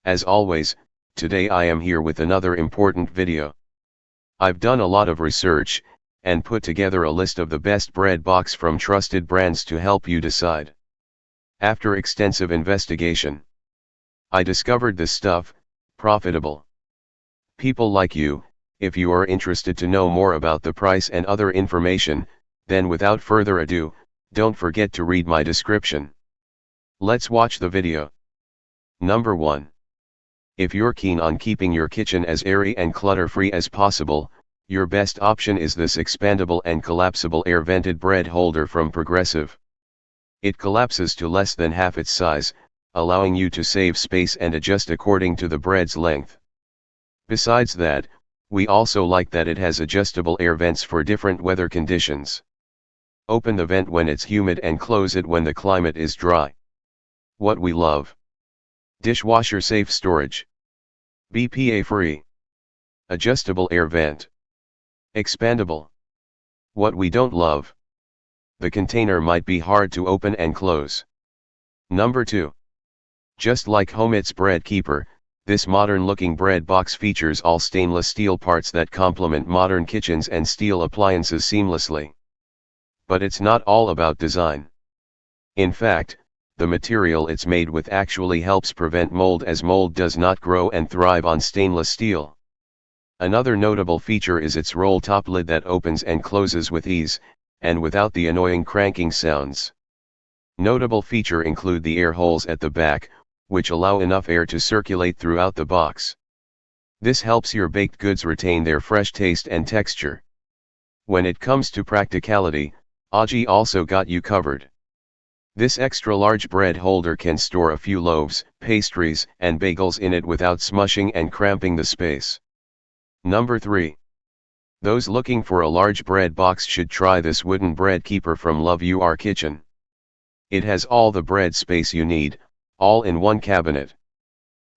As always, today I am here with another important video. I've done a lot of research, and put together a list of the best bread box from trusted brands to help you decide. After extensive investigation, I discovered this stuff, profitable. People like you, if you are interested to know more about the price and other information, then without further ado, don't forget to read my description. Let's watch the video. Number 1. If you're keen on keeping your kitchen as airy and clutter-free as possible, your best option is this expandable and collapsible air-vented bread holder from Progressive. It collapses to less than half its size, allowing you to save space and adjust according to the bread's length. Besides that, we also like that it has adjustable air vents for different weather conditions. Open the vent when it's humid and close it when the climate is dry. What we love: dishwasher safe storage, BPA free, adjustable air vent, expandable. What we don't love: the container might be hard to open and close. Number 2. Just like HOMEKOKO Bread Keeper, this modern-looking bread box features all stainless steel parts that complement modern kitchens and steel appliances seamlessly. But it's not all about design. In fact, the material it's made with actually helps prevent mold, as mold does not grow and thrive on stainless steel. Another notable feature is its roll-top lid that opens and closes with ease, and without the annoying cranking sounds. Notable feature include the air holes at the back, which allow enough air to circulate throughout the box. This helps your baked goods retain their fresh taste and texture. When it comes to practicality, Oggi also got you covered. This extra large bread holder can store a few loaves, pastries, and bagels in it without smushing and cramping the space. Number 3. Those looking for a large bread box should try this wooden bread keeper from LuvURkitchen. It has all the bread space you need, all in one cabinet.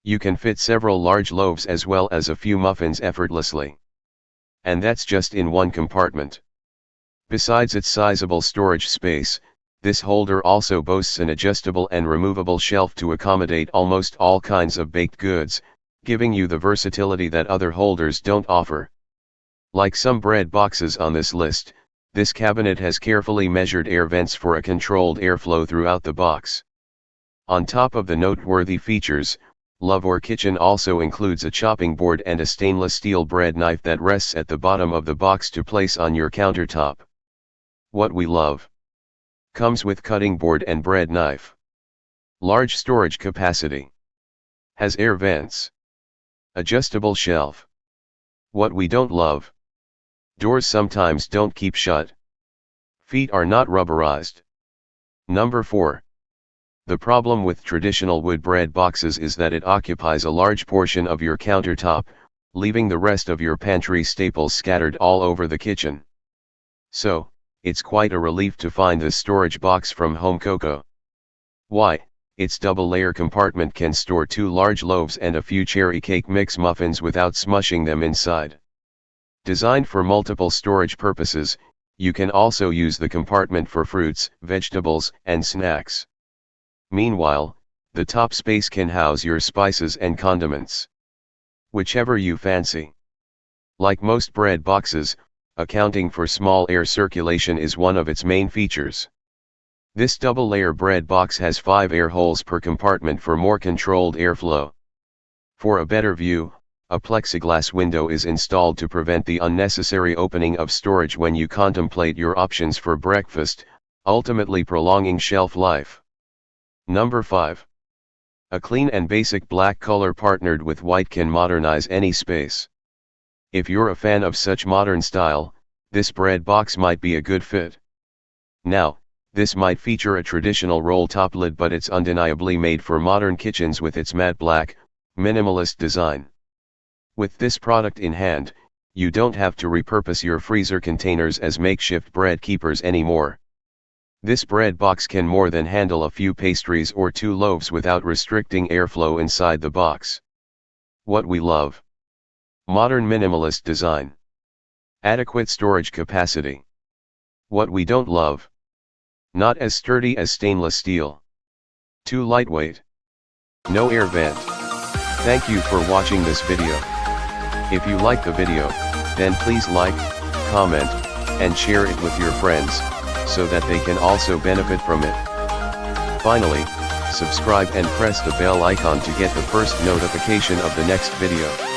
You can fit several large loaves as well as a few muffins effortlessly. And that's just in one compartment. Besides its sizable storage space, this holder also boasts an adjustable and removable shelf to accommodate almost all kinds of baked goods, giving you the versatility that other holders don't offer. Like some bread boxes on this list, this cabinet has carefully measured air vents for a controlled airflow throughout the box. On top of the noteworthy features, LuvURkitchen also includes a chopping board and a stainless steel bread knife that rests at the bottom of the box to place on your countertop. What we love: comes with cutting board and bread knife. Large storage capacity. Has air vents. Adjustable shelf. What we don't love: doors sometimes don't keep shut. Feet are not rubberized. Number 4. The problem with traditional wood bread boxes is that it occupies a large portion of your countertop, leaving the rest of your pantry staples scattered all over the kitchen. So, it's quite a relief to find this storage box from HOMEKOKO. Why? Its double-layer compartment can store 2 large loaves and a few cherry cake mix muffins without smushing them inside. Designed for multiple storage purposes, you can also use the compartment for fruits, vegetables, and snacks. Meanwhile, the top space can house your spices and condiments. Whichever you fancy. Like most bread boxes, accounting for small air circulation is one of its main features. This double-layer bread box has 5 air holes per compartment for more controlled airflow. For a better view, a plexiglass window is installed to prevent the unnecessary opening of storage when you contemplate your options for breakfast, ultimately prolonging shelf life. Number 5. A clean and basic black color partnered with white can modernize any space. If you're a fan of such modern style, this bread box might be a good fit. Now, this might feature a traditional roll-top lid, but it's undeniably made for modern kitchens with its matte black, minimalist design. With this product in hand, you don't have to repurpose your freezer containers as makeshift bread keepers anymore. This bread box can more than handle a few pastries or 2 loaves without restricting airflow inside the box. What we love: modern minimalist design. Adequate storage capacity. What we don't love: not as sturdy as stainless steel. Too lightweight. No air vent. Thank you for watching this video. If you like the video, then please like, comment, and share it with your friends, so that they can also benefit from it. Finally, subscribe and press the bell icon to get the first notification of the next video.